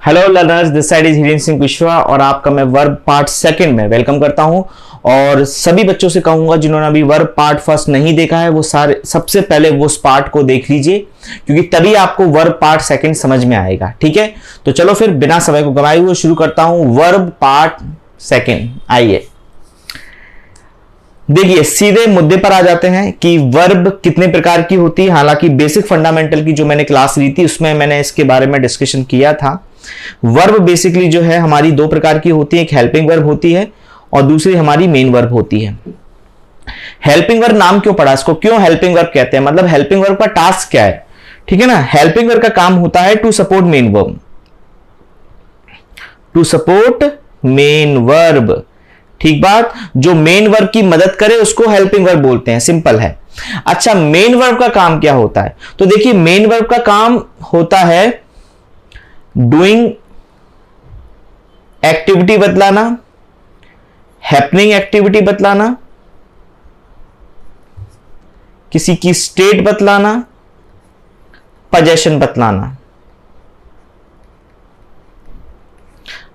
Hello learners, this side is Hiren Singh Kushwaha और आपका मैं वर्ब पार्ट सेकंड में वेलकम करता हूं। और सभी बच्चों से कहूंगा जिन्होंने अभी वर्ब पार्ट फर्स्ट नहीं देखा है वो सारे सबसे पहले वो उस पार्ट को देख लीजिए, क्योंकि तभी आपको वर्ब पार्ट सेकंड समझ में आएगा। ठीक है, तो चलो फिर बिना समय को गवाए हुए शुरू करता हूं वर्ब पार्ट सेकंड। आइए देखिए, सीधे मुद्दे पर आ जाते हैं कि वर्ब कितने प्रकार की होती है। हालांकि बेसिक फंडामेंटल की जो मैंने क्लास ली थी उसमें मैंने इसके बारे में डिस्कशन किया था। वर्ब बेसिकली जो है हमारी दो प्रकार की होती है, एक हेल्पिंग वर्ब होती है और दूसरी हमारी मेन वर्ब होती है। हेल्पिंग वर्ब नाम क्यों पड़ा, इसको क्यों हेल्पिंग वर्ब कहते हैं, मतलब हेल्पिंग वर्ब का टास्क क्या है। ठीक है ना, हेल्पिंग वर्ब का काम होता है to support main verb, to support main verb. ठीक बात, जो मेन वर्ब की मदद करे उसको हेल्पिंग वर्ब बोलते हैं, सिंपल है। अच्छा, मेन वर्ब का काम क्या होता है, तो देखिए मेन वर्ब का काम होता है डूइंग एक्टिविटी बतलाना, हैपनिंग एक्टिविटी बतलाना, किसी की स्टेट बतलाना, पोजीशन बतलाना।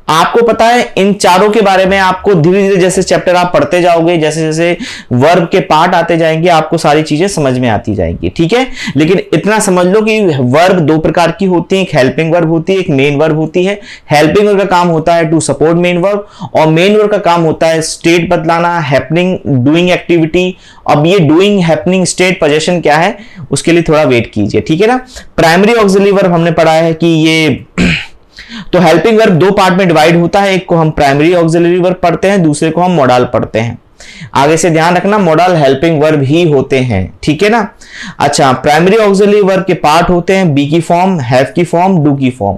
आपको पता है इन चारों के बारे में आपको धीरे धीरे जैसे चैप्टर आप पढ़ते जाओगे, जैसे जैसे वर्ब के पार्ट आते जाएंगे आपको सारी चीजें समझ में आती जाएंगी। ठीक है, लेकिन इतना समझ लो कि वर्ब दो प्रकार की होती है, एक हेल्पिंग वर्ब होती है, एक मेन वर्ब होती है। हेल्पिंग वर्ब का काम होता है टू सपोर्ट मेन वर्ब और मेन वर्ब का काम होता है स्टेट बतलाना, हैपनिंग, डूइंग एक्टिविटी। अब ये डूइंग, हैपनिंग, स्टेट, पोजीशन क्या है उसके लिए थोड़ा वेट कीजिए। ठीक है ना, प्राइमरी ऑक्सिलरी वर्ब हमने पढ़ा है कि ये तो हेल्पिंग वर्ब दो पार्ट में डिवाइड होता है, एक को हम प्राइमरी ऑक्सिलरी वर्ब पढ़ते हैं, दूसरे को हम मॉडल पढ़ते हैं। आगे से ध्यान रखना, मॉडल हेल्पिंग वर्ब ही होते हैं। ठीक है ना। अच्छा, प्राइमरी ऑक्सिलरी वर्ब के पार्ट होते हैं बी की फॉर्म, हैव की फॉर्म, डू की फॉर्म।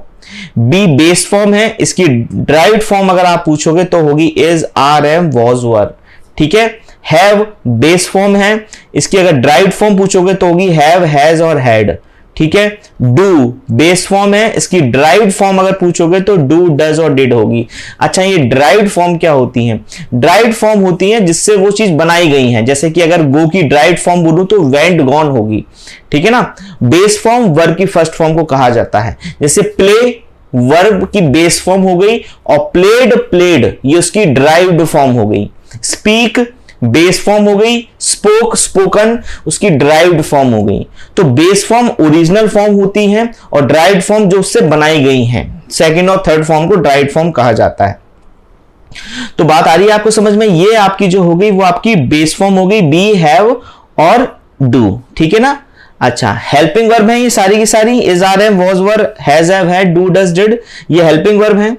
बी बेस फॉर्म है, इसकी ड्राइव्ड फॉर्म अगर आप पूछोगे तो होगी इज, आर, एम, वॉज, वर। ठीक है, हैव बेस फॉर्म है, इसकी अगर ड्राइव्ड फॉर्म पूछोगे तो होगी हैव, हैज और हैड। ठीक है, डू बेस फॉर्म है, इसकी ड्राइव्ड फॉर्म अगर पूछोगे तो डू, डज और डिड होगी। अच्छा, ये ड्राइव्ड फॉर्म क्या होती है, ड्राइव्ड फॉर्म होती है जिससे वो चीज बनाई गई है। जैसे कि अगर गो की ड्राइव्ड फॉर्म बोलूं तो वेंट, गॉन होगी। ठीक है ना, बेस फॉर्म वर्ब की फर्स्ट फॉर्म को कहा जाता है। जैसे प्ले वर्ब की बेस फॉर्म हो गई और प्लेड, प्लेड ये उसकी ड्राइव्ड फॉर्म हो गई। स्पीक बेस फॉर्म हो गई, स्पोक, स्पोकन उसकी ड्राइव्ड फॉर्म हो गई। तो बेस फॉर्म ओरिजिनल फॉर्म होती है और ड्राइव्ड फॉर्म जो उससे बनाई गई हैं, सेकंड और थर्ड फॉर्म को ड्राइव्ड फॉर्म कहा जाता है। तो बात आ रही है आपको समझ में, ये आपकी जो हो गई वो आपकी बेस फॉर्म हो गई, बी, हैव और डू। ठीक है ना। अच्छा, हेल्पिंग वर्ब है ये सारी की सारी, is, are, am, was, were, has, have, had, do, does, did, ये हेल्पिंग वर्ब है।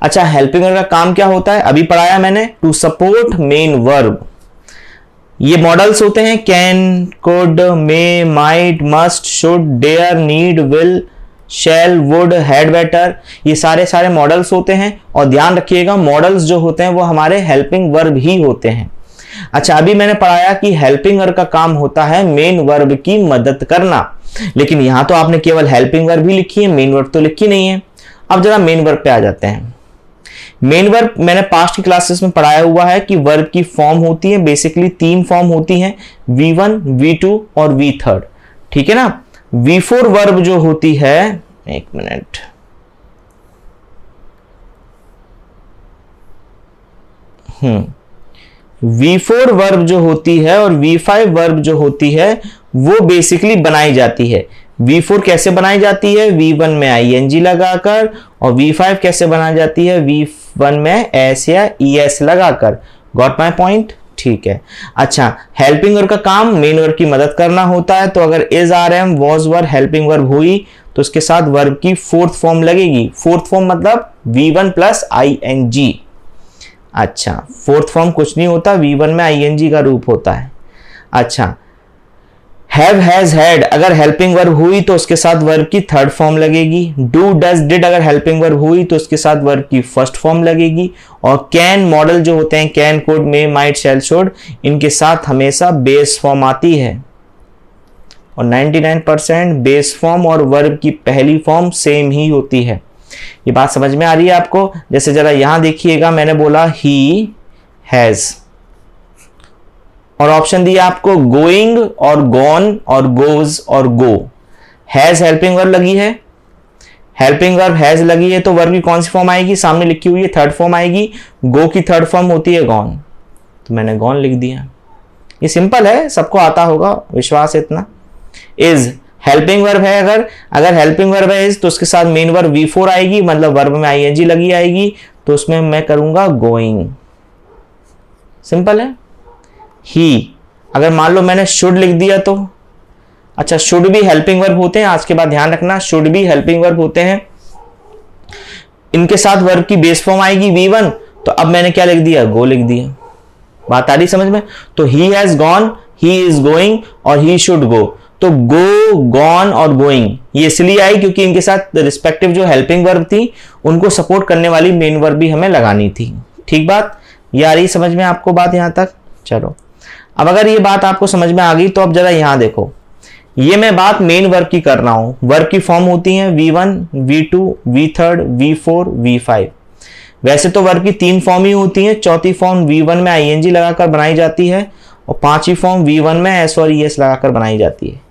अच्छा, हेल्पिंग वर्ब का काम क्या होता है, अभी पढ़ाया मैंने, टू सपोर्ट मेन वर्ब। ये मॉडल्स होते हैं can, could, may, might, must, should, dare, need, will, shall, would, had better, ये सारे सारे मॉडल्स होते हैं। और ध्यान रखिएगा मॉडल्स जो होते हैं वो हमारे हेल्पिंग वर्ब ही होते हैं। अच्छा, अभी मैंने पढ़ाया कि हेल्पिंग वर्ब का काम होता है मेन वर्ब की मदद करना, लेकिन यहां तो आपने केवल हेल्पिंग वर्ब ही लिखी है, मेन वर्ब तो लिखी नहीं है। अब जरा मेन वर्ब पे आ जाते हैं। मेन वर्ब मैंने पास्ट की क्लासेस में पढ़ाया हुआ है कि वर्ब की फॉर्म होती है, बेसिकली तीन फॉर्म होती हैं, V1, V2 और V3। ठीक है ना। V4 वर्ब जो होती है, एक मिनट, V4 वर्ब जो होती है और V5 वर्ब जो होती है वो बेसिकली बनाई जाती है। V4 कैसे बनाई जाती है, V1 में ING लगाकर, और V5 कैसे बनाई जाती है, V1 में S या ES लगाकर। Got my point. ठीक है। अच्छा, हेल्पिंग वर्ब का काम मेन वर्ब की मदद करना होता है, तो अगर is, are, am, was, were helping verb हुई तो उसके साथ वर्ब की फोर्थ फॉर्म लगेगी। फोर्थ फॉर्म मतलब V1 प्लस ING। अच्छा, फोर्थ फॉर्म कुछ नहीं होता, V1 में ING का रूप होता है। अच्छा, हैव, हैज, हैड अगर हेल्पिंग वर्ब हुई तो उसके साथ वर्ब की थर्ड फॉर्म लगेगी। डू, डज, डिड अगर हेल्पिंग वर्ब हुई तो उसके साथ वर्ब की फर्स्ट फॉर्म लगेगी। और कैन मॉडल जो होते हैं, can, could, may, might, shall, should, इनके साथ हमेशा बेस फॉर्म आती है और 99% बेस फॉर्म और वर्ब की पहली फॉर्म सेम ही होती है। ये बात समझ में आ रही है आपको। जैसे जरा यहां देखिएगा, मैंने बोला ही हैज और ऑप्शन दिया आपको गोइंग और गॉन और गोज और गो। हैज हेल्पिंग वर्ब लगी है, हेल्पिंग वर्ब हैज लगी है तो वर्ब की कौन सी फॉर्म आएगी, सामने लिखी हुई है थर्ड फॉर्म आएगी। गो की थर्ड फॉर्म होती है गॉन, तो मैंने गॉन लिख दिया। ये सिंपल है, सबको आता होगा, विश्वास है इतना। इज हेल्पिंग वर्ब है, अगर हेल्पिंग वर्ब है इज तो उसके साथ मेन वर्ब V4 आएगी, मतलब वर्ब में आईएनजी लगी आएगी, तो उसमें मैं करूंगा गोइंग। सिंपल है। ही, अगर मान लो मैंने शुड लिख दिया तो, अच्छा शुड भी हेल्पिंग वर्ब होते हैं, आज के बाद ध्यान रखना, शुड भी हेल्पिंग वर्ब होते हैं। इनके साथ वर्ब की बेस फॉर्म आएगी V1, तो अब मैंने क्या लिख दिया, गो लिख दिया। बात आ रही समझ में? तो he has gone, he is going और ही शुड गो। तो गो, गॉन और गोइंग ये इसलिए आई क्योंकि इनके साथ रिस्पेक्टिव जो हेल्पिंग वर्ब थी उनको सपोर्ट करने वाली मेन वर्ब भी हमें लगानी थी। ठीक बात, ये आ रही समझ में आपको बात यहां तक? चलो, अब अगर ये बात आपको समझ में आ गई तो अब जरा यहां देखो, ये मैं बात मेन वर्ब की कर रहा हूं। वर्ब की फॉर्म होती है V1, V2, V3, V4, V5। वैसे तो वर्ब की 3 फॉर्म ही होती है, चौथी फॉर्म V1 में ING लगाकर बनाई जाती है और 5वीं फॉर्म V1 में S और ES लगाकर बनाई जाती है।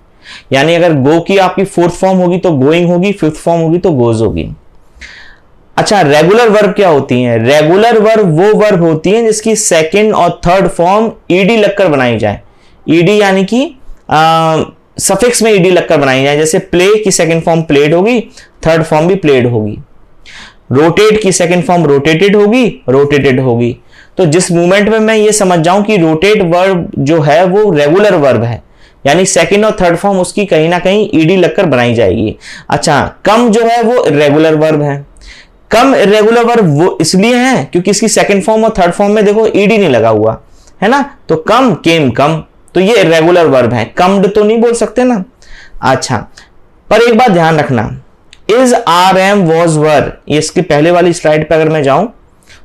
यानी अगर गो की आपकी 4th फॉर्म होगी तो गोइंग होगी, 5th फॉर्म होगी तो गोज होगी। अच्छा, रेगुलर वर्ब क्या होती हैं? रेगुलर वर्ब वो वर्ब होती हैं जिसकी 2nd और 3rd फॉर्म ईडी लगकर बनाई जाए। ईडी यानी कि सफिक्स में ईडी लगकर बनाई जाए। जैसे प्ले की 2nd फॉर्म प्लेड होगी, 3rd फॉर्म भी प्लेड होगी। रोटेट की 2nd फॉर्म रोटेटेड होगी, रोटेटेड होगी। तो जिस मूवमेंट में मैं ये समझ जाऊं कि रोटेट वर्ब जो है वो रेगुलर वर्ब है, यानी 2nd और 3rd फॉर्म उसकी कहीं ना कहीं ईडी लगकर बनाई जाएगी। अच्छा, कम जो है वो इर्रेगुलर वर्ब है। कम इर्रेगुलर वर्ब वो इसलिए है क्योंकि इसकी 2nd फॉर्म और 3rd फॉर्म में देखो ईडी नहीं लगा हुआ है ना, तो कम, केम, कम, तो ये इर्रेगुलर वर्ब है। कम्ड तो नहीं बोल सकते ना। अच्छा, पर एक बात ध्यान रखना, इज, आर, एम, वॉज, वर, इसके पहले वाली स्लाइड पे अगर मैं जाऊं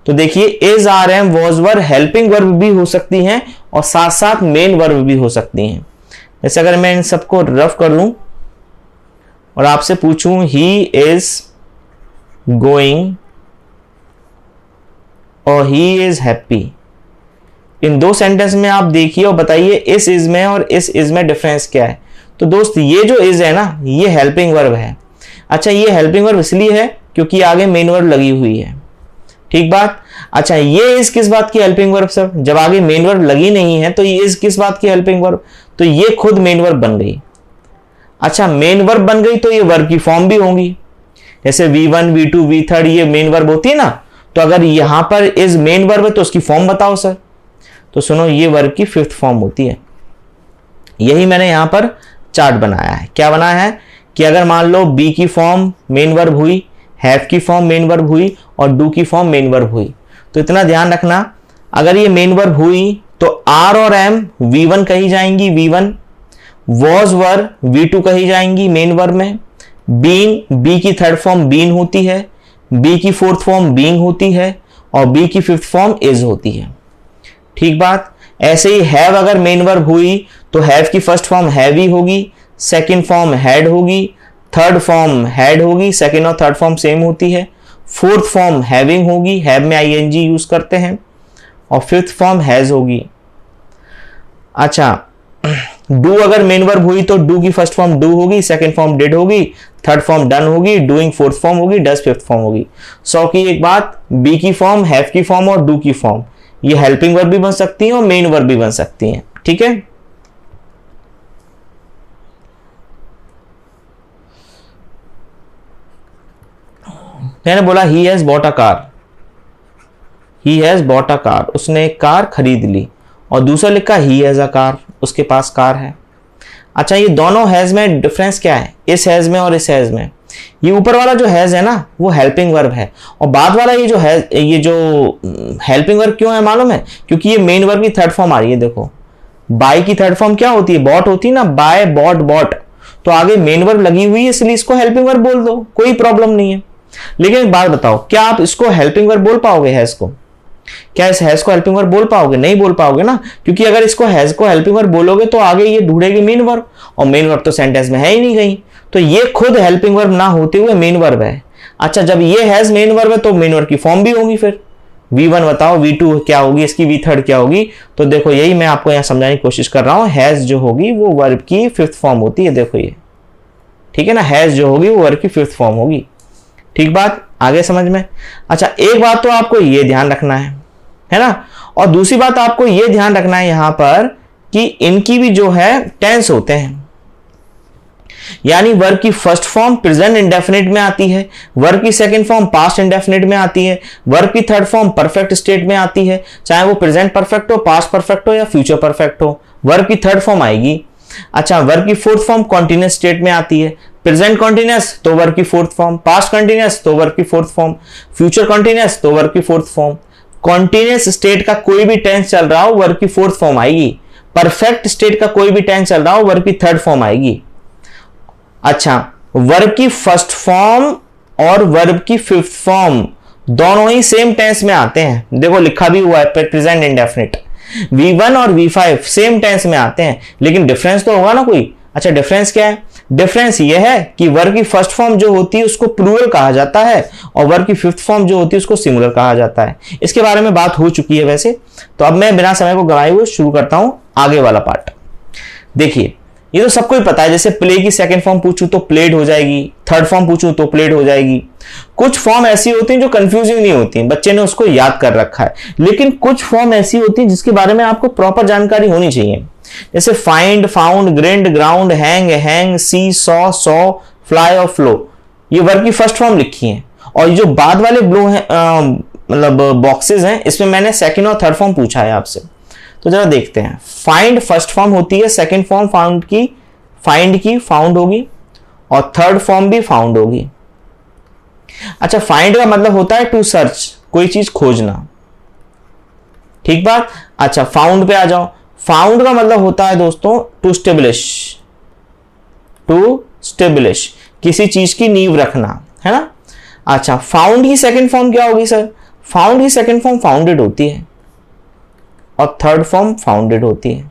तो देखिए is, are, am, was, were helping verb भी हो सकती हैं और साथ साथ मेन वर्ब भी हो सकती हैं। जैसे अगर मैं इन सबको रफ कर लूं और आपसे पूछूं ही इज गोइंग और he is happy, in 2 sentence में आप देखिए और बताइए इस इज में और इस इज में डिफरेंस क्या है। तो दोस्त ये जो इज है ना, ये हेल्पिंग वर्ब है। अच्छा, ये हेल्पिंग वर्ब इसलिए है क्योंकि आगे मेन वर्ब लगी हुई है। ठीक बात। अच्छा, ये इज किस बात की हेल्पिंग वर्ब सर? जब आगे मेन वर्ब लगी नहीं है तो ये इज किस बात की हेल्पिंग वर्ब? तो ये खुद मेन वर्ब बन गई। अच्छा, मेन वर्ब बन गई तो ये वर्ब की फॉर्म भी होंगी। जैसे V1, V2, V3 ये मेन वर्ब होती है ना, तो अगर यहां पर इज मेन वर्ब है तो उसकी फॉर्म बताओ सर। तो सुनो, ये वर्ब की 5th फॉर्म होती है। यही मैंने यहां पर चार्ट बनाया है। क्या बनाया है कि अगर मान लो बी की फॉर्म मेन वर्ब हुई, हैव की फॉर्म मेन वर्ब हुई और डू की फॉर्म मेन वर्ब हुई, तो इतना ध्यान रखना, अगर ये मेन वर्ब हुई तो आर और एम V1 कही जाएंगी, V1, वॉज, वर V2 कही जाएंगी मेन वर्ब में, बीन, बी की 3rd फॉर्म बीन होती है, बी की 4th फॉर्म बीइंग होती है और बी की 5th फॉर्म इज होती है। ठीक बात। ऐसे ही हैव अगर मेन वर्ब हुई तो हैव की 1st फॉर्म हैव ही होगी, 2nd फॉर्म हैड होगी, 3rd फॉर्म हैड होगी, 2nd और 3rd फॉर्म सेम होती है, 4th फॉर्म हैविंग होगी, हैव में ING यूज करते हैं, और 5th फॉर्म हैज होगी। अच्छा, डू अगर मेन वर्ब हुई तो डू की 1st फॉर्म डू होगी, 2nd फॉर्म डिड होगी, 3rd फॉर्म डन होगी, डूइंग 4th फॉर्म होगी, डज 5th फॉर्म होगी। 100 की एक बात, बी की फॉर्म, हैव की फॉर्म और डू की फॉर्म ये हेल्पिंग वर्ब भी बन सकती हैं और मेन वर्ब भी बन सकती हैं। ठीक है। मैंने बोला he has bought a car, he has bought a car, उसने एक कार खरीद ली, और दूसरा लिखा ही हैज अ कार, उसके पास कार है। अच्छा, ये दोनों हैज में डिफरेंस क्या है, इस हैज में और इस हैज में? ये ऊपर वाला जो हैज है ना वो हेल्पिंग वर्ब है, और बाद वाला ये जो है, ये जो हेल्पिंग वर्ब क्यों है मालूम है? क्योंकि ये मेन वर्ब की 3rd फॉर्म आ रही है। देखो, बाय की 3rd फॉर्म क्या होती है? बॉट होती है ना, बाय, बॉट, बॉट, तो आगे मेन वर्ब लगी हुई है, इसलिए इसको हेल्पिंग वर्ब बोल दो, कोई प्रॉब्लम नहीं है। लेकिन एक बात बताओ, क्या आप इसको हेल्पिंग वर्ब बोल पाओगे? हैज को, क्या इस हैज को हेल्पिंग वर्ब बोल पाओगे? नहीं बोल पाओगे ना, क्योंकि अगर इसको हैज को हेल्पिंग वर्ब बोलोगे तो आगे ये ढूंढेगी मेन वर्ब, और मेन वर्ब तो सेंटेंस में है ही नहीं कहीं, तो ये खुद हेल्पिंग वर्ब ना होते हुए मेन वर्ब है। अच्छा, जब ये हैज मेन वर्ब है तो मेन वर्ब की फॉर्म भी होगी। फिर V1 बताओ, V2 क्या होगी, इसकी V3 क्या होगी? तो देखो, यही मैं आपको यहां समझाने की कोशिश कर रहा हूं। हैज जो होगी वो वर्ब की 5th फॉर्म होती है। देखो ये, ठीक है ना, हैज जो होगी वो वर्ब की 5th फॉर्म होगी। ठीक बात, आगे समझ में। अच्छा, एक बात तो आपको ये ध्यान रखना है ना, और दूसरी बात आपको ये ध्यान रखना है यहां पर कि इनकी भी जो है टेंस होते हैं, यानी वर्ब की फर्स्ट फॉर्म प्रेजेंट इंडेफिनिट में आती है, वर्ब की सेकंड फॉर्म पास्ट इंडेफिनिट में आती है, वर्ब की थर्ड फॉर्म परफेक्ट स्टेट में आती है, चाहे वो प्रेजेंट परफेक्ट हो, पास्ट परफेक्ट हो या फ्यूचर परफेक्ट हो, वर्ब की थर्ड फॉर्म आएगी। अच्छा, वर्ब की फोर्थ फॉर्म कॉन्टिन्यूअस स्टेट में आती है, प्रेजेंट कॉन्टिन्यूअस तो वर्ब की फोर्थ फॉर्म, पास्ट कॉन्टिन्यूअस तो वर्ब की फोर्थ फॉर्म, फ्यूचर कॉन्टिन्यूअस तो वर्ब की फोर्थ फॉर्म। कॉन्टिन्यूअस स्टेट का कोई भी टेंस चल रहा हो वर्ब की फोर्थ फॉर्म आएगी, परफेक्ट स्टेट का कोई भी टेंस चल रहा हो वर्ब की थर्ड फॉर्म आएगी। अच्छा, वर्ब की फर्स्ट फॉर्म और वर्ब की फिफ्थ फॉर्म दोनों ही सेम टेंस में आते हैं, देखो लिखा भी हुआ है प्रेजेंट इंडेफिनिट। V1 और V5 सेम टेंस में आते हैं, लेकिन डिफरेंस तो होगा ना कोई। अच्छा, डिफरेंस क्या है? डिफरेंस यह है कि वर्ब की फर्स्ट फॉर्म जो होती है उसको प्लूरल कहा जाता है और वर्ब की फिफ्थ फॉर्म जो होती है उसको सिंगुलर कहा जाता है। इसके बारे में बात हो चुकी है वैसे, तो अब मैं बिना समय को गंवाए हुए शुरू करता हूं आगे वाला पार्ट। देखिए, ये तो सबको ही पता है, जैसे प्ले की सेकंड फॉर्म पूछूं तो प्लेड हो जाएगी, थर्ड फॉर्म पूछूं तो प्लेड हो जाएगी। कुछ फॉर्म ऐसी होती हैं जो कंफ्यूजिंग नहीं होती, बच्चे ने उसको याद कर रखा है, लेकिन कुछ फॉर्म ऐसी होती है जिसके बारे में आपको प्रॉपर जानकारी होनी चाहिए, जैसे find, found, grind, ground, hang, see, saw, fly और फ्लो। ये वर्ब की फर्स्ट फॉर्म लिखी है, और ये जो बाद वाले ब्लो है मतलब बॉक्सेस हैं, इसमें मैंने सेकंड और थर्ड फॉर्म पूछा है आपसे। तो जरा देखते हैं। फाइंड फर्स्ट फॉर्म होती है, सेकंड फॉर्म फाउंड की फाउंड होगी, और थर्ड फॉर्म भी फाउंड होगी। अच्छा, फाइंड का मतलब होता है टू सर्च, कोई चीज खोजना, ठीक बात। अच्छा, फाउंड पे आ जाओ। फाउंड का मतलब होता है दोस्तों टू स्टेब्लिश, किसी चीज की नींव रखना, है ना। अच्छा, फाउंड की सेकंड फॉर्म क्या होगी सर? फाउंड की सेकंड फॉर्म फाउंडेड होती है और थर्ड फॉर्म फाउंडेड होती है।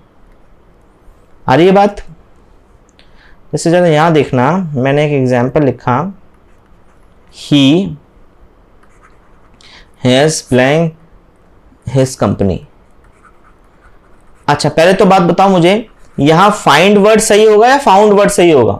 आ रही है बात? जैसे जरा यहां देखना, मैंने एक एग्जाम्पल लिखा, he has blank his company. अच्छा, पहले तो बात बताओ मुझे, यहां फाइंड वर्ड सही होगा या फाउंड वर्ड सही होगा?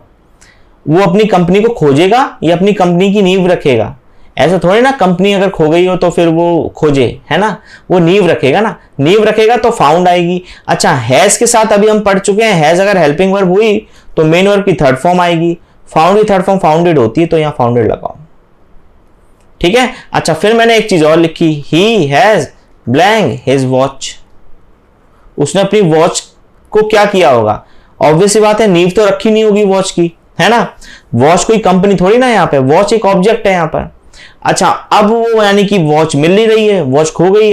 वो अपनी कंपनी को खोजेगा या अपनी कंपनी की नींव रखेगा? ऐसा थोड़ी ना, कंपनी अगर खो गई हो तो फिर वो खोजे, है ना, वो नींव रखेगा ना, नींव रखेगा तो फाउंड आएगी। अच्छा, हैज के साथ अभी हम पढ़ चुके हैं, हैज अगर हेल्पिंग वर्ब हुई तो मेन वर्ब की थर्ड फॉर्म आएगी, फाउंड की थर्ड फॉर्म फाउंडेड होती है, तो यहां फाउंडेड लगाओ, ठीक है। अच्छा, फिर मैंने एक चीज और लिखी, he has blank his watch. उसने अपनी वॉच को क्या किया होगा? ऑब्वियस सी बात है, नींव तो रखी नहीं होगी वॉच की, है ना। वॉच कोई कंपनी थोड़ी ना, यहाँ पे वॉच एक ऑब्जेक्ट है यहाँ पर। अच्छा, अब वो यानी कि वॉच मिल नहीं रही है, वॉच खो गई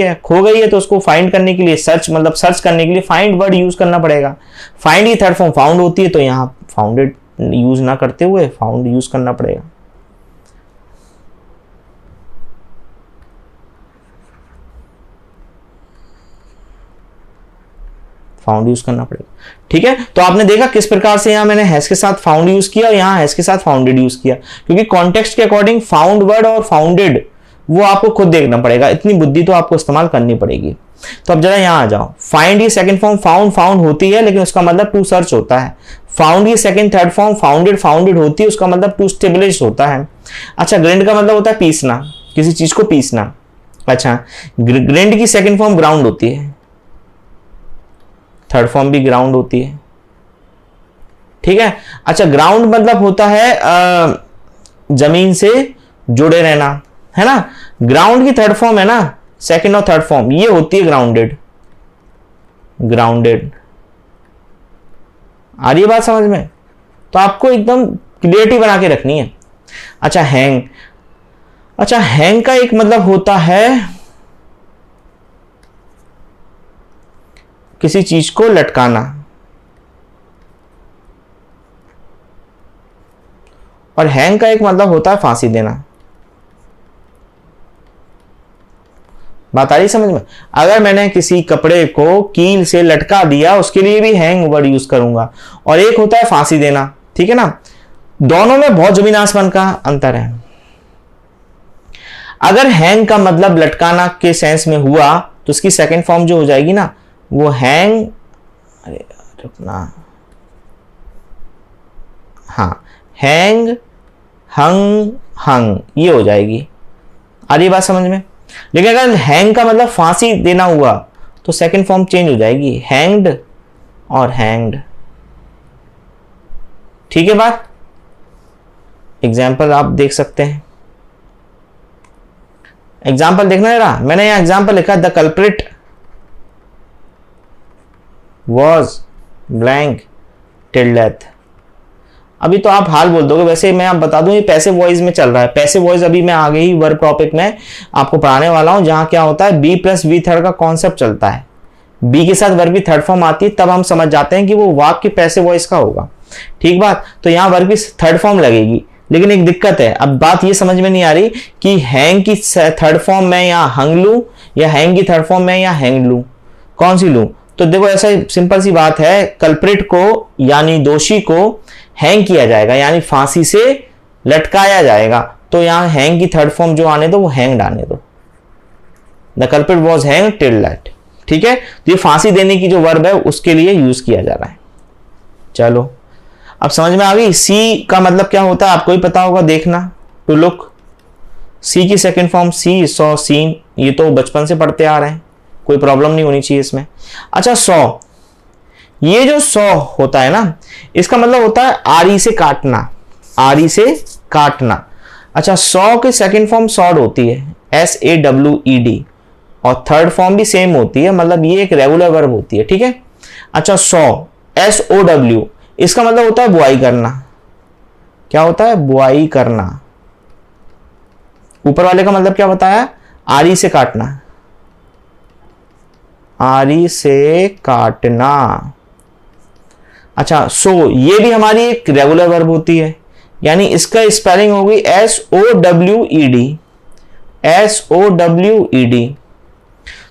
है तो उसको फाइंड करने के लिए सर्च करने के लिए फाइंड वर्ड यूज करना पड़ेगा। फाइंड की थर्ड फॉर्म फाउंड होती है, तो यहाँ फाउंडेड यूज ना करते हुए फाउंड यूज करना पड़ेगा। फाउंड यूज करना पड़ेगा, ठीक है। तो आपने देखा किस प्रकार से यहां मैंने हैज के साथ फाउंड यूज किया और यहां हैज के साथ फाउंडेड यूज किया, क्योंकि कॉन्टेक्स्ट के अकॉर्डिंग फाउंड वर्ड और फाउंडेड वो आपको खुद देखना पड़ेगा, इतनी बुद्धि तो आपको इस्तेमाल करनी पड़ेगी। तो अब जरा यहां आ जाओ। फाइंड की सेकंड फॉर्म फाउंड होती है, लेकिन उसका मतलब टू सर्च होता है। फाउंड की सेकंड थर्ड फॉर्म फाउंडेड होती है, उसका मतलब टू स्टेबलिश होता है। अच्छा, ग्रिंड का मतलब होता है पीसना, किसी चीज को पीसना। अच्छा, ग्रिंड की सेकंड फॉर्म ग्राउंड होती है, थर्ड फॉर्म भी ग्राउंड होती है, ठीक है। अच्छा, ग्राउंड मतलब होता है जमीन से जुड़े रहना, है ना। ग्राउंड की थर्ड फॉर्म है ना, सेकंड और थर्ड फॉर्म, ये होती है ग्राउंडेड। आ रही है बात समझ में? तो आपको एकदम क्लियरिटी बना के रखनी है। अच्छा, हैंग का एक मतलब होता है किसी चीज को लटकाना, और हैंग का एक मतलब होता है फांसी देना। बात आ रही समझ में? अगर मैंने किसी कपड़े को कील से लटका दिया, उसके लिए भी हैंग वर्ड यूज करूंगा, और एक होता है फांसी देना, ठीक है ना। दोनों में बहुत जमीन आसमान का अंतर है। अगर हैंग का मतलब लटकाना के सेंस में हुआ तो उसकी सेकंड फॉर्म जो हो जाएगी ना, वो हैंग, अरे रुकना, हाँ, हैंग, हंग, हंग, ये हो जाएगी। आ रही बात समझ में? लेकिन अगर हैंग का मतलब फांसी देना हुआ तो सेकंड फॉर्म चेंज हो जाएगी, हैंग्ड और हैंग्ड। ठीक है बात? एग्जाम्पल आप देख सकते हैं, एग्जाम्पल देखना जरा। मैंने यहां एग्जाम्पल लिखा, the culprit was blank till death. अभी तो आप हाल बोल दोगे, वैसे मैं आप बता दूं ये पैसिव वॉइस में चल रहा है। पैसिव वॉइस अभी मैं आगे ही वर्ब टॉपिक में आपको पढ़ाने वाला हूं, जहां क्या होता है बी प्लस वी थर्ड का कॉन्सेप्ट चलता है। बी के साथ वर्ब की थर्ड फॉर्म आती है, तब हम समझ जाते हैं कि वो वाक्य की पैसिव वॉइस का होगा। ठीक बात? तो यहां वर्ब की थर्ड फॉर्म लगेगी, लेकिन एक दिक्कत है। अब बात ये समझ में नहीं आ रही कि हैंग की थर्ड फॉर्म में या हंग लू, या हैंग की थर्ड फॉर्म में या हैंग लू, कौन सी लू? तो देखो ऐसा सिंपल सी बात है, कल्प्रिट को यानी दोषी को हैंग किया जाएगा, यानी फांसी से लटकाया जाएगा। तो यहां हैंग की थर्ड फॉर्म जो आने दो वो हैंग्ड आने दो। The culprit was hang till death. ठीक है? तो ये फांसी देने की जो वर्ब है उसके लिए यूज किया जा रहा है। चलो अब समझ में आ गई। सी का मतलब क्या होता है आपको ही पता होगा, देखना, टू लुक। सी की second form see, saw, seen, ये तो बचपन से पढ़ते आ रहे हैं, कोई प्रॉब्लम नहीं होनी चाहिए इसमें। अच्छा सॉ, ये जो सॉ होता है ना, इसका मतलब होता है आरी से काटना, आरी से काटना। अच्छा सॉ की सेकंड फॉर्म सॉड होती है, SAWED, और थर्ड फॉर्म भी सेम होती है, मतलब ये एक रेगुलर वर्ब होती है। ठीक है? अच्छा सॉ, SOW, इसका मतलब होता है बुआई करना। क्या होता है? बुआई करना। ऊपर वाले का मतलब क्या बताया? आरी से काटना, आरी से काटना। अच्छा सो, ये भी हमारी एक रेगुलर वर्ब होती है, यानी इसका स्पेलिंग होगी SOWED, SOWED।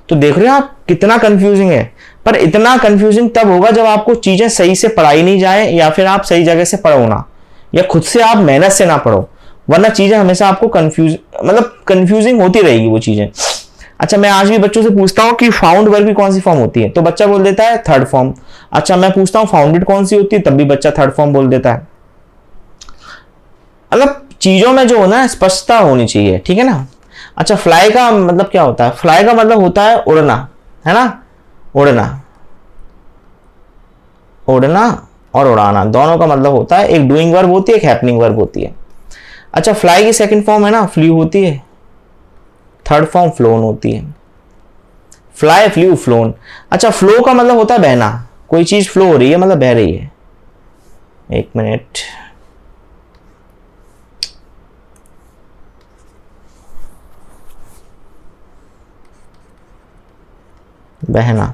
तो देख रहे हो आप कितना कंफ्यूजिंग है। पर इतना कंफ्यूजिंग तब होगा जब आपको चीजें सही से पढ़ाई नहीं जाए, या फिर आप सही जगह से पढ़ो ना, या खुद से आप मेहनत से ना पढ़ो, वरना चीजें हमेशा आपको कंफ्यूजिंग होती रहेगी वो चीजें। अच्छा मैं आज भी बच्चों से पूछता हूं कि फाउंड वर्ब की कौन सी फॉर्म होती है, तो बच्चा बोल देता है थर्ड फॉर्म। अच्छा मैं पूछता हूं फाउंडेड कौन सी होती है, तब भी बच्चा थर्ड फॉर्म बोल देता है। मतलब चीजों में जो होना है स्पष्टता होनी चाहिए। ठीक है ना? अच्छा फ्लाई का मतलब क्या होता है? फ्लाई का मतलब होता है उड़ना, है ना? उड़ना, उड़ना और उड़ाना दोनों का मतलब होता है। एक डूइंग वर्ब होती है, एक हैपनिंग वर्ब होती है। अच्छा फ्लाई की सेकंड फॉर्म है ना फ्लू होती है, थर्ड फॉर्म फ्लोन होती है। Fly, flu, phloem. अच्छा फ्लो का मतलब होता है बहना, कोई चीज फ्लो हो रही है मतलब बह रही है। एक मिनट, बहना।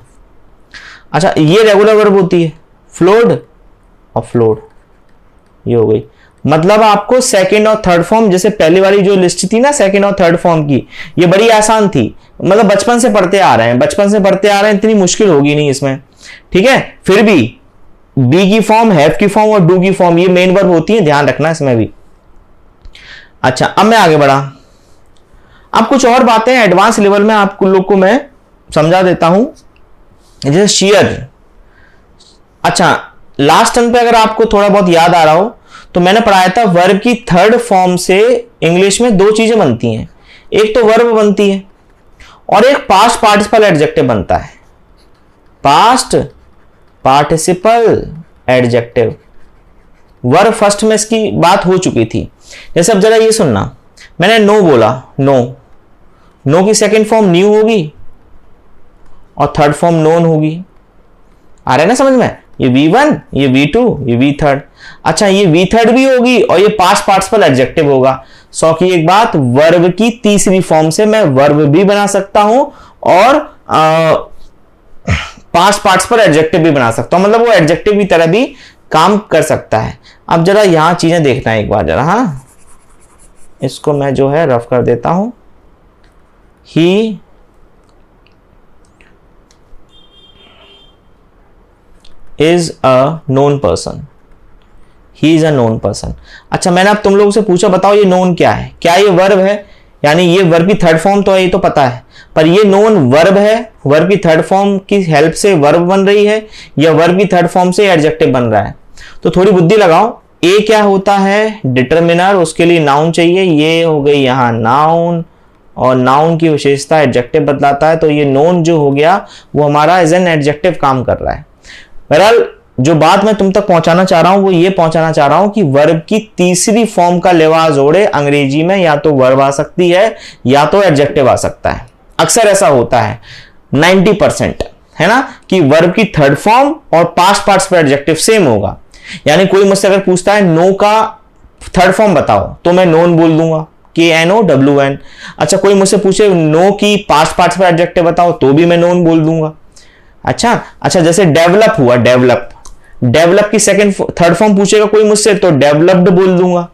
अच्छा ये रेगुलर वर्ब होती है, फ्लोड और फ्लोड, ये हो गई। मतलब आपको सेकंड और थर्ड फॉर्म, जैसे पहली वाली जो लिस्ट थी ना सेकंड और थर्ड फॉर्म की, ये बड़ी आसान थी, मतलब बचपन से पढ़ते आ रहे हैं, बचपन से पढ़ते आ रहे हैं, इतनी मुश्किल होगी नहीं इसमें। ठीक है? फिर भी बी की फॉर्म, हैव की फॉर्म और डू की फॉर्म ये मेन वर्ब होती है, ध्यान रखना इसमें भी। अच्छा अब मैं आगे बढ़ा, अब कुछ और बातें एडवांस लेवल में आप लोग को मैं समझा देता हूं, जैसे शेयर। अच्छा लास्ट टर्म पे अगर आपको थोड़ा बहुत याद आ रहा हो तो मैंने पढ़ाया था वर्ब की थर्ड फॉर्म से इंग्लिश में दो चीजें बनती हैं, एक तो वर्ब बनती है और एक पास्ट पार्टिसिपल एडजेक्टिव बनता है। Past participle adjective, verb first में इसकी बात हो चुकी थी। जैसे अब जरा ये सुनना, मैंने नो बोला, नो, नो की सेकंड फॉर्म न्यू होगी और थर्ड फॉर्म नोन होगी। आ रहा है ना समझ में? ये V1, ये V2, ये V3। अच्छा ये V3 भी होगी और ये पास्ट पार्टिसिपल एडजेक्टिव होगा। सो की एक बात, वर्ब की तीसरी फॉर्म से मैं वर्ब भी बना सकता हूं और पास्ट पार्टिसिपल एडजेक्टिव भी बना सकता हूं, मतलब वो एडजेक्टिव की तरह भी काम कर सकता है। अब जरा यहां चीजें देखना एक बार जरा, हाँ इसको मैं जो है रफ कर देता हूं। He is a known person, he is a known person. अच्छा मैंने अब तुम लोगों से पूछा बताओ ये नोन क्या है? क्या ये वर्ब है? यानी ये वर्ब की थर्ड फॉर्म तो है, ये तो पता है, पर ये नोन वर्ब है, वर्ब की थर्ड फॉर्म की हेल्प से वर्ब बन रही है, या वर्ब की थर्ड फॉर्म से एडजेक्टिव बन रहा है? तो थोड़ी बुद्धि लगाओ, ए क्या होता है? डिटरमिनर, उसके लिए नाउन चाहिए, ये हो गई यहाँ नाउन, और नाउन की विशेषता एडजेक्टिव बतलाता है, तो ये नोन जो हो गया वो हमारा एज एन एडजेक्टिव काम कर रहा है। बहरहाल जो बात मैं तुम तक पहुंचाना चाह रहा हूं वो ये पहुंचाना चाह रहा हूं कि वर्ब की तीसरी फॉर्म का लिवाज ओढ़े अंग्रेजी में या तो वर्ब आ सकती है या तो एडजेक्टिव आ सकता है। अक्सर ऐसा होता है 90%, है ना, कि वर्ब की थर्ड फॉर्म और पास्ट पार्टिसिपल एडजेक्टिव सेम होगा। यानी कोई मुझसे अगर पूछता है नो का थर्ड फॉर्म बताओ तो मैं नोन बोल दूंगा, KNOWN। अच्छा, कोई मुझसे पूछे नो की पास्ट पार्टिसिपल एडजेक्टिव बताओ तो भी मैं नोन बोल दूंगा। अच्छा, जैसे डेवलप हुआ, डेवलप की सेकंड थर्ड फॉर्म पूछेगा कोई मुझसे तो डेवलप्ड बोल दूंगा।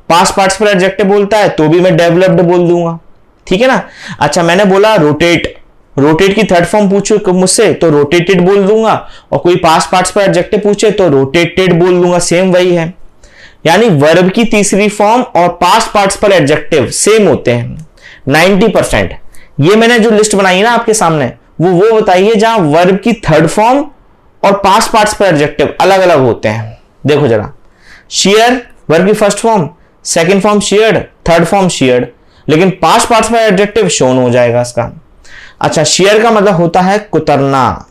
पास्ट पार्टिसिपल एडजेक्टिव बोलता है तो भी मैं डेवलप्ड बोल दूंगा, ठीक है ना। अच्छा, मैंने बोला रोटेट की थर्ड फॉर्म पूछो मुझसे तो रोटेटेड बोल दूंगा, और कोई पास्ट पार्टिसिपल एडजेक्टिव पूछे तो रोटेटेड बोल दूंगा, सेम वही है। यानी वर्ब की तीसरी फॉर्म और पास्ट पार्टिसिपल एडजेक्टिव सेम होते हैं 90%। ये मैंने जो लिस्ट बनाई है ना आपके सामने, वो बताइए जहां वर्ब की थर्ड फॉर्म और पास्ट पार्टिसिपल एडजेक्टिव अलग अलग होते हैं। देखो जरा, शेयर वर्ब की first form, second form shared, third form shared, लेकिन पास्ट पार्टिसिपल एडजेक्टिव शोन हो जाएगा इसका। अच्छा, शेयर का मतलब होता है कुतरना,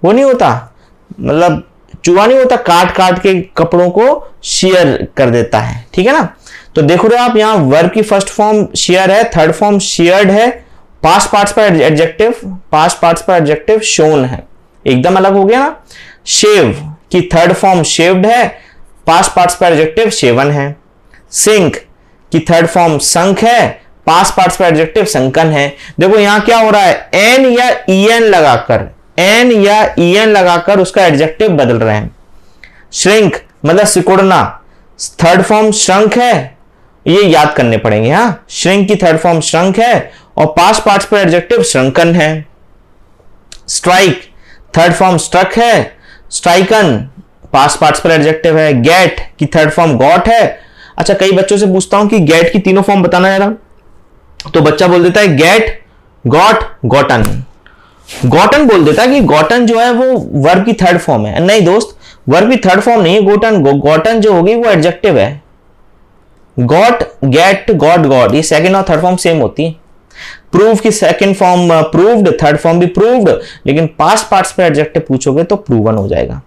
वो नहीं होता, मतलब चूहा नहीं होता, काट काट के कपड़ों को शेयर कर देता है, ठीक है ना। तो देखो रहे आप, यहां वर्ब की फर्स्ट फॉर्म शेयर है, थर्ड फॉर्म शेयर्ड है, पास्ट पार्टिसिपल एडजेक्टिव शोन है, एकदम अलग हो गया ना। शेव की थर्ड फॉर्म शेव्ड है, पास्ट पार्टिसिपल एडजेक्टिव शेवन है। सिंक की थर्ड फॉर्म संक है, पास्ट पार्टिसिपल एडजेक्टिव संकन है। देखो यहां क्या हो रहा है, एन या ईएन लगाकर उसका एडजेक्टिव बदल रहे हैं। श्रिंक मतलब सिकुड़ना, थर्ड फॉर्म श्रंक है, ये याद करने पड़ेंगे। हाँ, श्रिंक की थर्ड फॉर्म श्रंक है और पास्ट पार्टिसिपल एडजेक्टिव श्रंकन है। स्ट्राइक थर्ड फॉर्म स्ट्रक है, स्ट्राइकन पास्ट पार्टिसिपल एडजेक्टिव है। गेट की थर्ड फॉर्म गॉट है। अच्छा, कई बच्चों से पूछता हूं कि गेट की तीनों फॉर्म बताना जरा, तो बच्चा बोल देता है गेट, गॉट, गॉटन। गॉटन बोल देता है कि गॉटन जो है वो वर्ब की थर्ड फॉर्म है। नहीं दोस्त, वर्ब की थर्ड फॉर्म नहीं है गॉटन। गॉटन जो होगी वो एडजेक्टिव है। गॉट, गेट, गॉट, गॉड, ये सेकंड और थर्ड फॉर्म सेम होती है। प्रूव की second form proved, third form भी प्रूव्ड, लेकिन पास्ट पार्टिसिपल एडजेक्टिव पूछोगे तो प्रूवन हो जाएगा।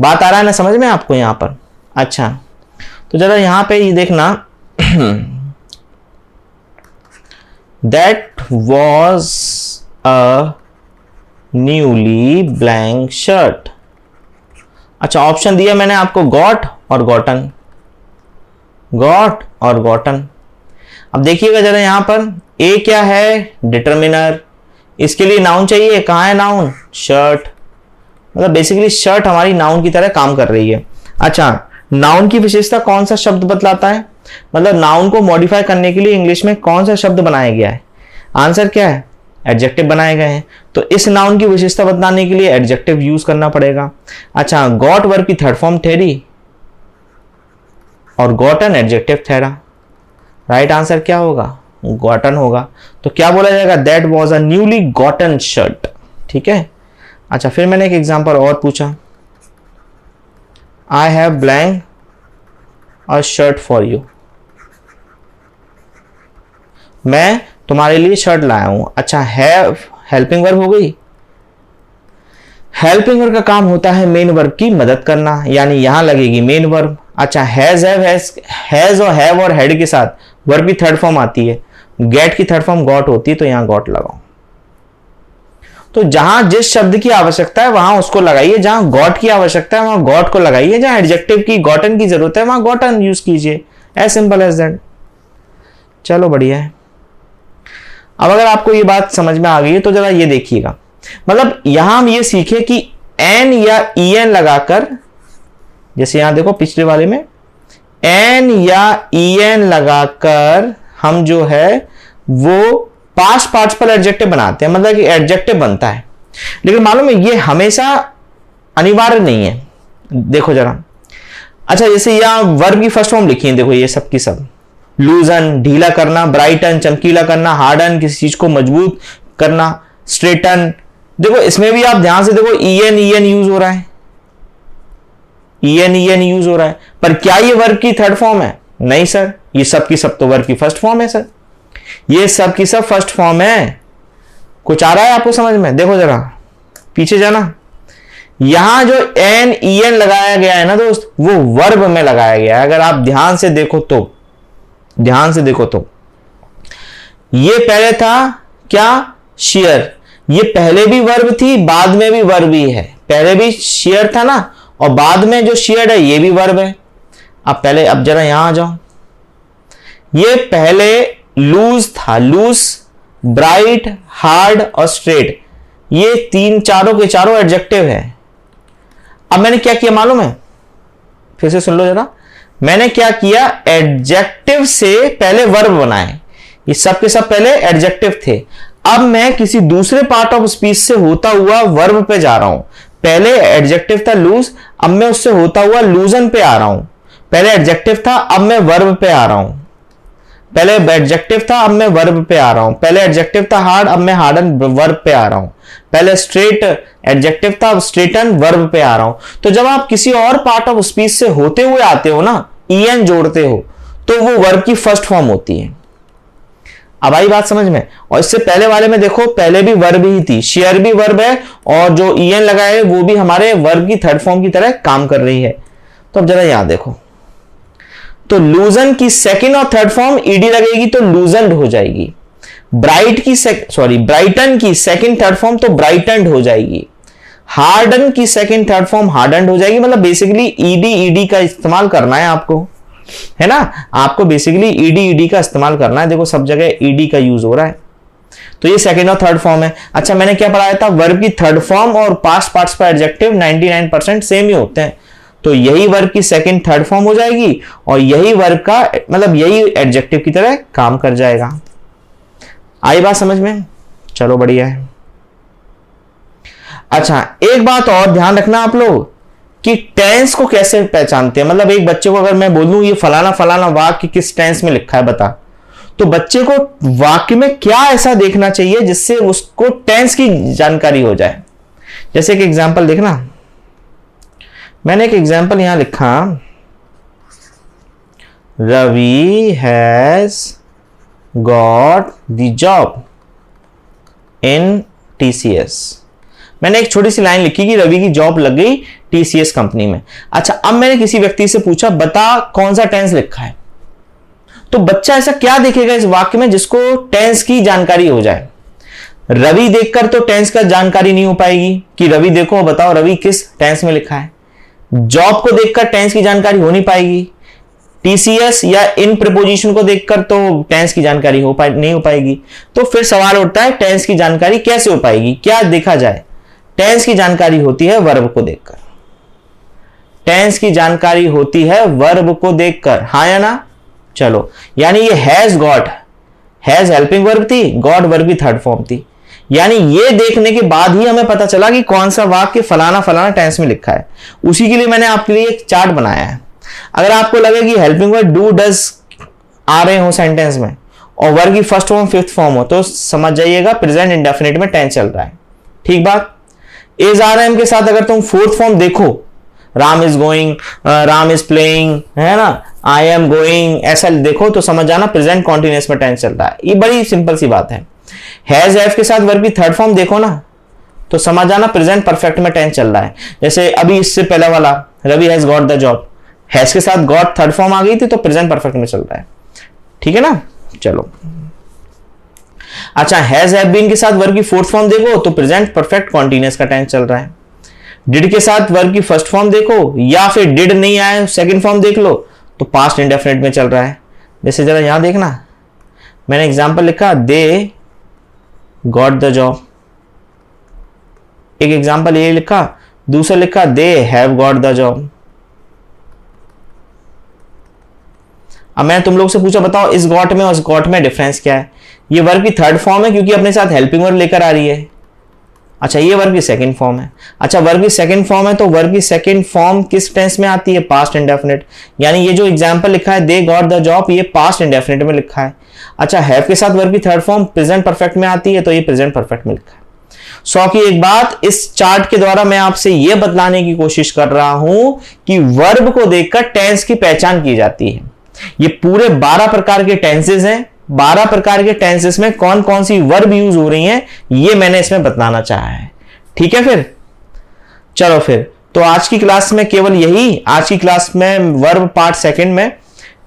बात आ रहा है ना समझ में आपको यहां पर? अच्छा, तो जरा यहां पे ये देखना, that was a newly blank shirt. अच्छा, ऑप्शन दिया मैंने आपको गॉट और गॉटन, गॉट और गॉटन। अब देखिएगा जरा यहां पर, ए क्या है? डिटरमिनर, इसके लिए नाउन चाहिए, कहां है नाउन? शर्ट, मतलब बेसिकली शर्ट हमारी नाउन की तरह काम कर रही है। अच्छा, नाउन की विशेषता कौन सा शब्द बतलाता है, मतलब नाउन को मॉडिफाई करने के लिए इंग्लिश में कौन सा शब्द बनाया गया है? आंसर क्या है? एडजेक्टिव बनाए गए हैं। तो इस नाउन की विशेषता बताने के लिए एडजेक्टिव यूज करना पड़ेगा। अच्छा, गॉट वर्ब की थर्ड फॉर्म ठहरी और गॉटन एडजेक्टिव ठहरा। राइट आंसर क्या होगा? गॉटन होगा। तो क्या बोला जाएगा? That was a newly gotten shirt, ठीक है। अच्छा, फिर मैंने एक एग्जांपल और पूछा, I have blank a shirt for you, मैं तुम्हारे लिए शर्ट लाया हूं। अच्छा, हैव हेल्पिंग वर्ब हो गई। हेल्पिंग वर्ब का काम होता है मेन वर्ब की मदद करना, यानी यहां लगेगी मेन वर्ब। अच्छा, हैज और हैव और हैड के साथ वर्ब की थर्ड फॉर्म आती है, गेट की थर्ड फॉर्म गॉट होती है, तो यहां गॉट लगाओ। तो जहां जिस शब्द की आवश्यकता है वहां उसको लगाइए, जहां गॉट की आवश्यकता है वहां गॉट को लगाइए, जहां एडजेक्टिव की गॉटन की जरूरत है वहां गॉटन यूज कीजिए। As simple as that. चलो बढ़िया है। अब अगर आपको ये बात समझ में आ गई है तो जरा ये देखिएगा, मतलब यहां हम ये सीखे कि एन या ईएन लगाकर, जैसे यहां देखो पिछले वाले में एन या ईएन लगाकर हम जो है वो पास्ट पार्टिसिपल एडजेक्टिव बनाते हैं, मतलब कि एडजेक्टिव बनता है। लेकिन मालूम है ये हमेशा अनिवार्य नहीं है। देखो जरा, अच्छा जैसे यहां वर्ब की फर्स्ट फॉर्म लिखी है, देखो ये सब की सब, लूजन ढीला करना, ब्राइटन चमकीला करना, हार्डन किसी चीज को मजबूत करना, स्ट्रेटन। देखो इसमें भी आप ध्यान से देखो ईएन यूज हो रहा है, en यूज हो रहा है, पर क्या ये वर्ब की थर्ड फॉर्म है? नहीं सर, ये सब की सब तो वर्ब की फर्स्ट फॉर्म है सर, ये सब की सब फर्स्ट फॉर्म है। कुछ आ रहा है आपको समझ में? देखो जरा पीछे जाना, यहां जो एन ई एन लगाया गया है ना दोस्त, वो वर्ब में लगाया गया है। अगर आप ध्यान से देखो तो, ध्यान से देखो तो, ये पहले था क्या? शेयर। ये पहले भी वर्ब थी, बाद में भी वर्ब ही है। पहले भी शेयर था ना, और बाद में जो शेयर है ये भी वर्ब है। अब जरा यहां आ जाओ, ये पहले लूज था, लूज, ब्राइट, हार्ड और स्ट्रेट, ये तीन चारों के चारों एडजेक्टिव है। अब मैंने क्या किया मालूम है? फिर से सुन लो जरा, मैंने क्या किया, एडजेक्टिव से पहले वर्ब बनाए। ये सब के सब पहले एडजेक्टिव थे, अब मैं किसी दूसरे पार्ट ऑफ स्पीच से होता हुआ वर्ब पे जा रहा हूं। पहले एडजेक्टिव था लूज, अब मैं उससे होता हुआ लूजन पे आ रहा हूं। पहले एडजेक्टिव था, अब मैं वर्ब पे आ रहा हूं। पहले एडजेक्टिव था, अब मैं वर्ब पे आ रहा हूं। पहले एडजेक्टिव था हार्ड, अब मैं हार्डन वर्ब पे आ रहा हूं। पहले स्ट्रेट एडजेक्टिव था, अब स्ट्रेटन वर्ब पे आ रहा हूं। तो जब आप किसी और पार्ट ऑफ स्पीच से होते हुए आते हो ना, en जोड़ते हो, तो वो वर्ब की फर्स्ट फॉर्म होती है। अब आई बात समझ में? और इससे पहले वाले में देखो, पहले भी वर्ब ही थी, शेयर भी वर्ब है, और जो en लगाए है वो भी हमारे वर्ब की थर्ड फॉर्म की तरह काम कर रही है। तो अब जरा यहां देखो, तो लूजन की सेकंड और थर्ड फॉर्म ईडी लगेगी तो लूजनड हो जाएगी। ब्राइटन की सेकंड थर्ड फॉर्म तो ब्राइटनड हो जाएगी। हार्डन की सेकंड थर्ड फॉर्म हार्डनड हो जाएगी। मतलब बेसिकली ईडी का इस्तेमाल करना है आपको, है ना? आपको बेसिकली ईडी का इस्तेमाल करना है। देखो सब जगह ईडी का यूज हो रहा है, तो ये सेकंड और थर्ड फॉर्म है। अच्छा, मैंने क्या पढ़ाया था? वर्ब की थर्ड फॉर्म और पास्ट पार्टिसिपल एडजेक्टिव 99% सेम ही होते हैं, तो यही वर्ब की सेकंड थर्ड फॉर्म हो जाएगी, और यही वर्ब का मतलब यही एडजेक्टिव की तरह काम कर जाएगा। आई बात समझ में? चलो बढ़िया है। अच्छा, एक बात और ध्यान रखना आप लोग कि टेंस को कैसे पहचानते हैं। मतलब एक बच्चे को अगर मैं बोलूं ये फलाना फलाना वाक्य किस टेंस में लिखा है बता, तो बच्चे को वाक्य में क्या ऐसा देखना चाहिए जिससे उसको टेंस की जानकारी हो जाए। जैसे एक एग्जांपल देखना, मैंने एक एग्जांपल यहां लिखा, Ravi has got the job in TCS. मैंने एक छोटी सी लाइन लिखी कि रवि की जॉब लग गई टीसीएस कंपनी में। अच्छा, अब मैंने किसी व्यक्ति से पूछा बता कौन सा टेंस लिखा है, तो बच्चा ऐसा क्या देखेगा इस वाक्य में जिसको टेंस की जानकारी हो जाए। रवि देखकर तो टेंस का जानकारी नहीं हो पाएगी कि रवि देखो बताओ रवि किस टेंस में लिखा है। जॉब को देखकर टेंस की जानकारी हो नहीं पाएगी। टीसीएस या इन प्रीपोजिशन को देखकर तो टेंस की जानकारी नहीं हो पाएगी। तो फिर सवाल उठता है टेंस की जानकारी कैसे हो पाएगी, क्या देखा जाए। टेंस की जानकारी होती है वर्ब को देखकर, टेंस की जानकारी होती है वर्ब को देखकर, हाँ या ना? चलो, यानी ये has got, has helping verb थी, गॉट वर्ब की थर्ड फॉर्म थी। यानी ये देखने के बाद ही हमें पता चला कि कौन सा वाक्य फलाना फलाना टेंस में लिखा है। उसी के लिए मैंने आपके लिए एक चार्ट बनाया है। अगर आपको लगे कि हेल्पिंग वर्ब डू डज आ रहे हो सेंटेंस में और वर्ब की फर्स्ट फॉर्म फिफ्थ फॉर्म हो, तो समझ जाइएगा प्रेजेंट इंडेफिनिट में टेंस चल रहा है। ठीक बात। इज आर एम के साथ अगर तुम फोर्थ फॉर्म देखो, Ram is going, Ram is playing, है ना, आई एम गोइंग, ऐसा देखो तो समझ जाना प्रेजेंट कॉन्टिन्यूअस में टेंस चल रहा है। ये बड़ी सिंपल सी बात है। हैज हैव के साथ वर्ब की थर्ड फॉर्म देखो ना, तो समझ जाना प्रेजेंट परफेक्ट में टेंस चल रहा है। जैसे अभी इससे पहले वाला Ravi has got the job, has के साथ गॉट थर्ड फॉर्म आ गई थी तो प्रेजेंट परफेक्ट में चल रहा है। ठीक है ना? चलो, अच्छा, हैज हैव बीन के साथ वर्ब की फोर्थ फॉर्म देखो तो प्रेजेंट परफेक्ट कॉन्टिन्यूअस का टेंस चल रहा है। डिड के साथ वर्ब की फर्स्ट फॉर्म देखो, या फिर डिड नहीं आए सेकंड फॉर्म देख लो तो पास्ट इंडेफिनिट में चल रहा है। जैसे जरा यहां देखना, मैंने एग्जांपल लिखा दे गॉट द जॉब, एक एग्जांपल ये लिखा, दूसरा लिखा they have got the job. अब मैंने तुम लोग से पूछा बताओ इस गॉट में और इस गॉट में डिफरेंस क्या है। ये वर्ब की थर्ड फॉर्म है क्योंकि अपने साथ हेल्पिंग वर्ब लेकर आ रही है। अच्छा, ये वर्ब की सेकंड फॉर्म है। अच्छा, वर्ब की सेकंड फॉर्म है तो वर्ब की सेकंड फॉर्म किस टेंस में आती है? Past indefinite. यानी ये जो एग्जांपल लिखा है दे गॉट द जॉब, ये पास्ट इंडेफिनिट में लिखा है। अच्छा, हैव के साथ वर्ब की थर्ड फॉर्म प्रेजेंट परफेक्ट में आती है तो ये प्रेजेंट परफेक्ट में लिखा है। 100 की एक बात, इस चार्ट के द्वारा मैं आपसे यह बतलाने की कोशिश कर रहा हूं कि वर्ब को देखकर टेंस की पहचान की जाती है। ये पूरे 12 प्रकार के टेंसेस हैं। 12 प्रकार के टेंसेस में कौन कौन सी वर्ब यूज हो रही हैं, ये मैंने इसमें बतलाना चाहा है। ठीक है, फिर चलो फिर तो आज की क्लास में केवल यही, आज की क्लास में वर्ब पार्ट सेकंड में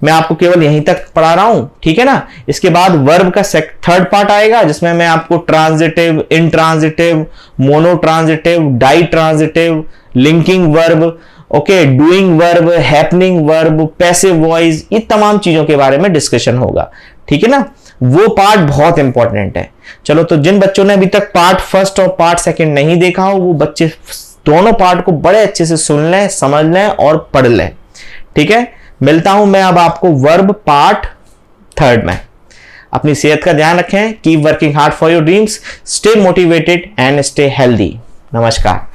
मैं आपको केवल यहीं तक पढ़ा रहा हूं। ठीक है ना, इसके बाद वर्ब का थर्ड पार्ट आएगा जिसमें मैं आपको transitive, intransitive, monotransitive, ditransitive, linking verb, okay, doing verb, happening verb, passive voice, ये तमाम चीजों के बारे में डिस्कशन होगा। ठीक है ना, वो पार्ट बहुत इंपॉर्टेंट है। चलो, तो जिन बच्चों ने अभी तक पार्ट फर्स्ट और पार्ट सेकंड नहीं देखा हो, वो बच्चे दोनों पार्ट को बड़े अच्छे से सुन लें, समझ लें और पढ़ लें। ठीक है, मिलता हूं मैं अब आपको वर्ब पार्ट थर्ड में। अपनी सेहत का ध्यान रखें, keep working hard for your dreams, stay motivated and stay healthy. नमस्कार।